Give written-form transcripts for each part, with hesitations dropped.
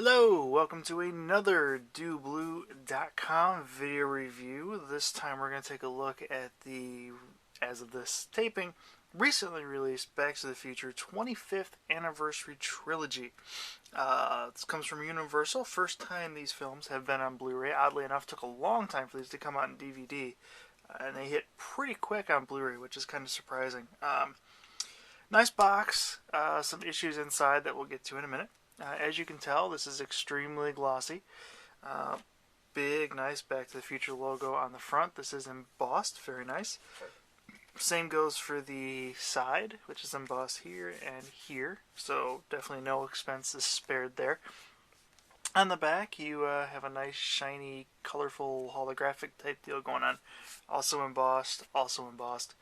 Hello, welcome to another DoBlue.com video review. This time we're going to take a look at the, as of this taping, recently released Back to the Future 25th Anniversary Trilogy. This comes from Universal. First time these films have been on Blu-ray. Oddly enough, took a long time for these to come out on DVD. And they hit pretty quick on Blu-ray, which is kind of surprising. Nice box, some issues inside that we'll get to in a minute. As you can tell, this is extremely glossy. Big, nice Back to the Future logo on the front. This is embossed, very nice. Same goes for the side, which is embossed here and here. So definitely no expenses spared there. On the back, you have a nice, shiny, colorful, holographic type deal going on. Also embossed, also embossed.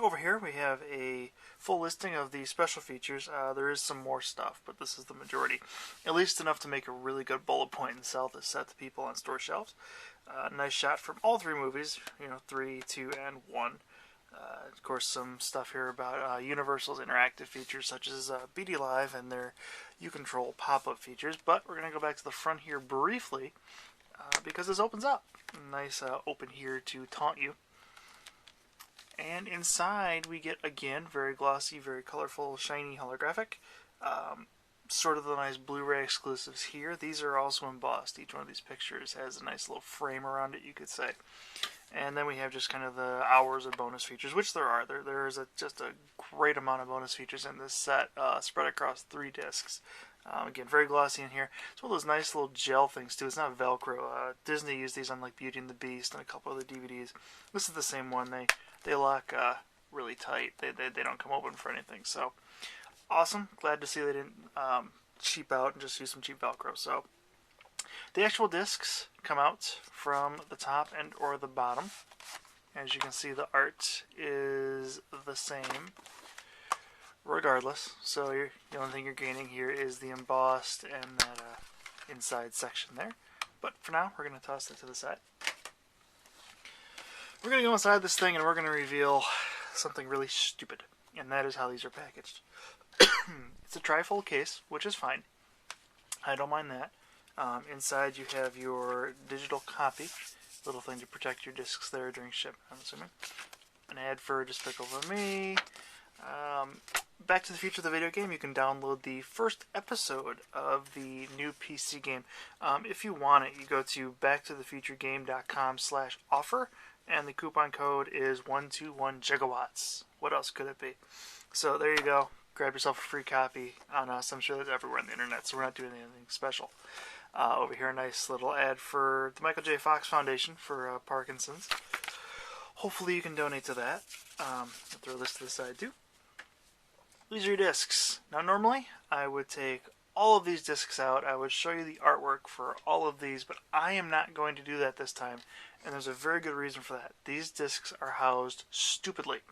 Over here we have a full listing of the special features. There is some more stuff, but this is the majority. At least enough to make a really good bullet point and sell this set to people on store shelves. Nice shot from all three movies, 3, 2, and 1. Of course, some stuff here about Universal's interactive features such as BD Live and their U-Control pop-up features. But we're going to go back to the front here briefly because this opens up. Nice open here to taunt you. And inside we get, again, very glossy, very colorful, shiny holographic. Sort of the nice Blu-ray exclusives here. These are also embossed. Each one of these pictures has a nice little frame around it, you could say. And then we have just kind of the hours of bonus features, which there are. There is just a great amount of bonus features in this set, spread across 3 discs. Again, very glossy in here. It's one of those nice little gel things, too. It's not Velcro. Disney used these on like Beauty and the Beast and a couple other DVDs. This is the same one. They lock really tight. They don't come open for anything. So, awesome. Glad to see they didn't cheap out and just use some cheap Velcro. So, the actual discs come out from the top and or the bottom. As you can see, the art is the same regardless. So, the only thing you're gaining here is the embossed and that inside section there. But for now, we're going to toss it to the side. We're going to go inside this thing and we're going to reveal something really stupid. And that is how these are packaged. It's a trifold case, which is fine. I don't mind that. Inside you have your digital copy. Little thing to protect your discs there during shipment, I'm assuming. An ad for Despicable Me. Back to the Future, the video game, you can download the first episode of the new PC game. If you want it, you go to backtothefuturegame.com/offer. And the coupon code is 121 gigawatts. What else could it be? So there you go. Grab yourself a free copy on us. I'm sure that's everywhere on the internet, so we're not doing anything special. Over here, a nice little ad for the Michael J. Fox Foundation for Parkinson's. Hopefully you can donate to that. I'll throw this to the side too. These are your discs. Now normally I would take all of these discs out. I would show you the artwork for all of these, but I am not going to do that this time. And there's a very good reason for that. These discs are housed stupidly.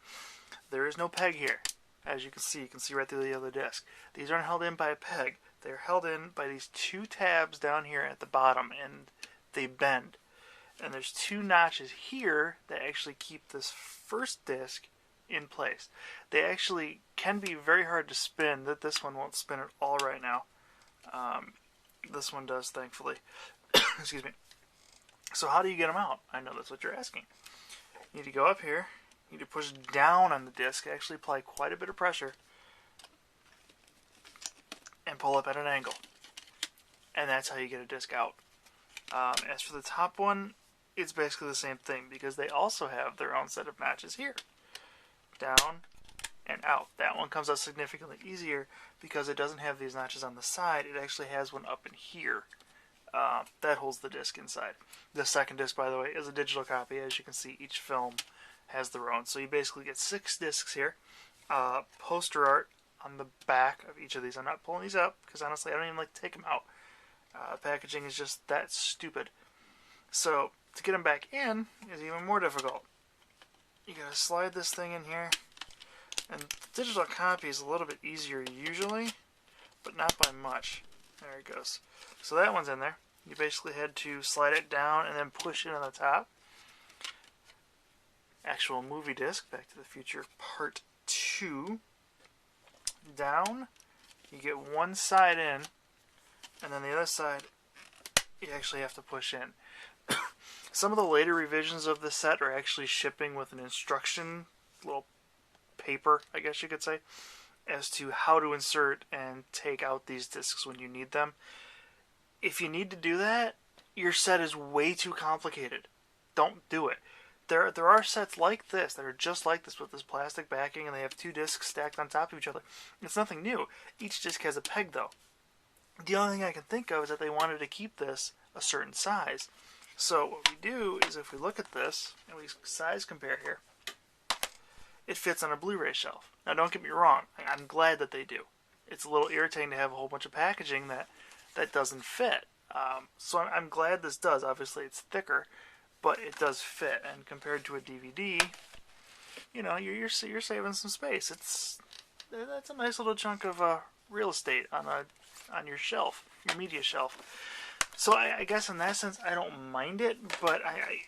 There is no peg here. As you can see right through the other disc. These aren't held in by a peg. They're held in by these 2 tabs down here at the bottom, and they bend. And there's 2 notches here that actually keep this first disc in place. They actually can be very hard to spin. This one won't spin at all right now. This one does, thankfully. Excuse me. So how do you get them out? I know that's what you're asking. You need to go up here. You need to push down on the disc. Actually apply quite a bit of pressure. And pull up at an angle. And that's how you get a disc out. As for the top one, it's basically the same thing. Because they also have their own set of notches here. Down and out. That one comes out significantly easier because it doesn't have these notches on the side. It actually has one up in here. That holds the disc inside. The second disc, by the way, is a digital copy. As you can see, each film has their own. So you basically get 6 discs here. Poster art on the back of each of these. I'm not pulling these up because honestly I don't even like to take them out. Packaging is just that stupid. So to get them back in is even more difficult. You gotta slide this thing in here. And digital copy is a little bit easier usually, but not by much. There it goes. So that one's in there. You basically had to slide it down and then push it on the top. Actual movie disc, Back to the Future Part 2. Down. You get one side in, and then the other side you actually have to push in. Some of the later revisions of the set are actually shipping with an instruction, little paper, I guess you could say, as to how to insert and take out these discs when you need them. If you need to do that, your set is way too complicated. Don't do it. There are sets like this that are just like this with this plastic backing, and they have two discs stacked on top of each other. It's nothing new. Each disc has a peg, though. The only thing I can think of is that they wanted to keep this a certain size. So what we do is if we look at this and we size compare here, it fits on a Blu-ray shelf. Now don't get me wrong, I'm glad that they do. It's a little irritating to have a whole bunch of packaging that doesn't fit. So I'm glad this does. Obviously it's thicker, but it does fit. And compared to a DVD, you know, you're saving some space. That's a nice little chunk of real estate on your shelf, your media shelf. So I guess in that sense I don't mind it, but I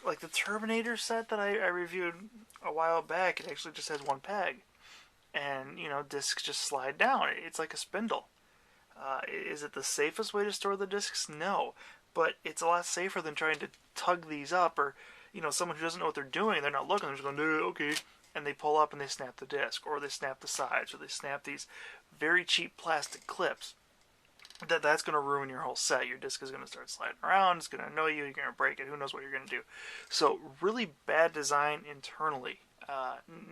like the Terminator set that I reviewed a while back. It actually just has one peg, and you know, discs just slide down. It's like a spindle. Is it the safest way to store the discs? No, but it's a lot safer than trying to tug these up, or you know, someone who doesn't know what they're doing, they're not looking, they're just going, okay, and they pull up and they snap the disc, or they snap the sides, or they snap these very cheap plastic clips. That's going to ruin your whole set. Your disc is going to start sliding around. It's going to annoy you. You're going to break it. Who knows what you're going to do. So really bad design internally.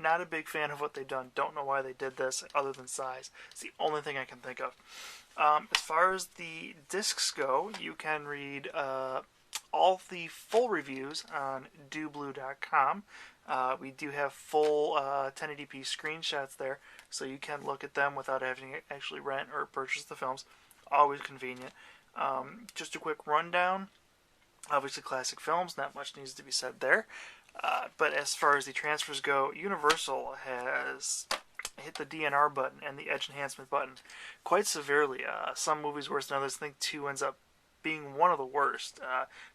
Not a big fan of what they've done. Don't know why they did this other than size. It's the only thing I can think of. As far as the discs go, you can read all the full reviews on doblu.com. We do have full 1080p screenshots there, so you can look at them without having to actually rent or purchase the films. Always convenient. Just a quick rundown. Obviously classic films, not much needs to be said there. But as far as the transfers go, Universal has hit the DNR button and the edge enhancement button quite severely. Some movies worse than others. I think 2 ends up being one of the worst.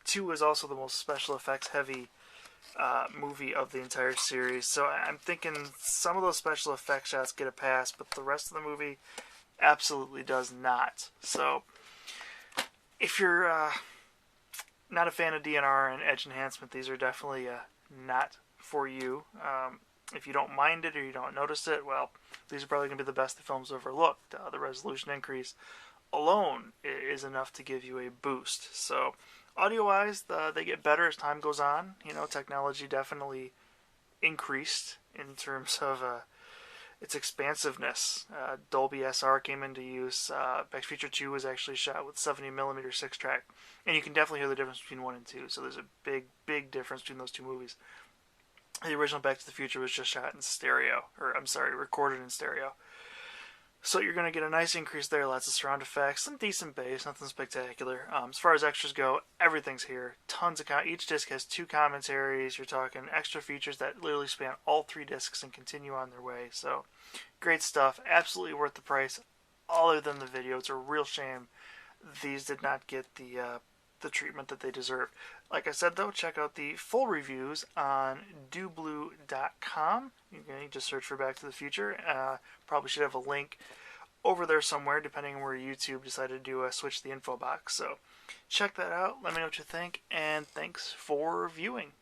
2 is also the most special effects heavy movie of the entire series. So I'm thinking some of those special effects shots get a pass, but the rest of the movie absolutely does not. So if you're not a fan of DNR and edge enhancement, these are definitely not for you. If you don't mind it or you don't notice it, well, these are probably going to be the best the film's ever looked. The resolution increase alone is enough to give you a boost. So audio-wise, they get better as time goes on. You know, technology definitely increased in terms of its expansiveness. Dolby SR came into use. Back to the Future 2 was actually shot with 70mm 6-track. And you can definitely hear the difference between 1 and 2. So there's a big, big difference between those two movies. The original Back to the Future was just shot in stereo. Recorded in stereo. So you're going to get a nice increase there. Lots of surround effects. Some decent bass. Nothing spectacular. As far as extras go, everything's here. Tons of each disc has 2 commentaries. You're talking extra features that literally span all 3 discs and continue on their way. So great stuff. Absolutely worth the price. Other than the video, it's a real shame these did not get the treatment that they deserve. Like I said, though, check out the full reviews on doblu.com. You can just search for Back to the Future. Probably should have a link over there somewhere, depending on where YouTube decided to switch the info box. So check that out. Let me know what you think, and thanks for viewing.